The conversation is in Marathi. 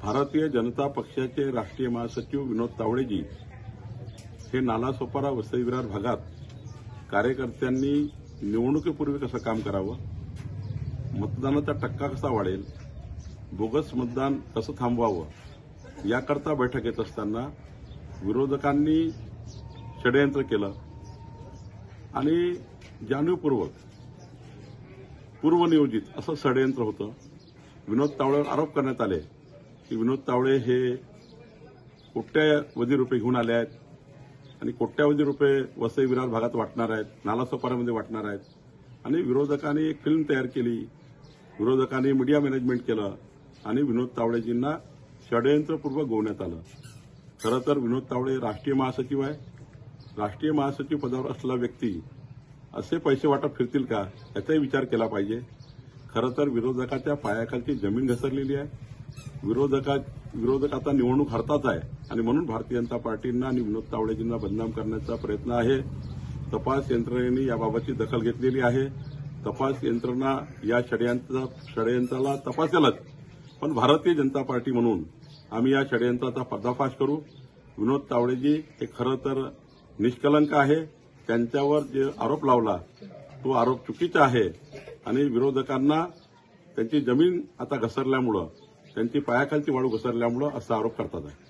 भारतीय जनता पक्षाचे राष्ट्रीय महासचिव विनोद तावडेजी हे नालासोपारा वसई विरार भागात कार्यकर्त्यांनी निवडणुकीपूर्वी कसं काम करावं, मतदानाचा टक्का कसा वाढेल, बोगस मतदान कसं थांबवावं याकरता बैठक येत असताना विरोधकांनी षडयंत्र केलं आणि जाणीवपूर्वक पूर्वनियोजित असं षडयंत्र होतं। विनोद तावडेवर आरोप करण्यात आले की विनोद तावडे हे कोट्यावधी रुपये घेऊन आले आहेत आणि कोट्यावधी रुपये वसई विरार भागात वाटणार आहेत, नालासोपाऱ्यामध्ये वाटणार आहेत आणि विरोधकांनी एक फिल्म तयार केली, विरोधकांनी मीडिया मॅनेजमेंट केलं आणि विनोद तावडेजींना षडयंत्रपूर्वक गोवण्यात आलं। खरं तर विनोद तावडे राष्ट्रीय महासचिव आहे। राष्ट्रीय महासचिव पदावर असलेला व्यक्ती असे पैसे वाटप फिरतील का याचाही विचार केला पाहिजे। खरं तर विरोधकाच्या पायाखालची जमीन घसरलेली आहे। विरोधक आता निवडणूक हरताच आहे आणि म्हणून भारतीय जनता पार्टींना आणि विनोद तावडेजींना बदनाम करण्याचा प्रयत्न आहे। तपास यंत्रणेने याबाबतची दखल घेतलेली आहे। तपास यंत्रणा या षडयंत्राला तपासेलच, पण भारतीय जनता पार्टी म्हणून आम्ही या षडयंत्राचा पर्दाफाश करू। विनोद तावडेजी हे खरं तर निष्कलंक आहे। त्यांच्यावर जे आरोप लावला तो आरोप चुकीचा आहे आणि विरोधकांना त्यांची जमीन आता घसरल्यामुळं, त्यांची पायाखालची वाळू घसरल्यामुळं असा आरोप करतात आहे।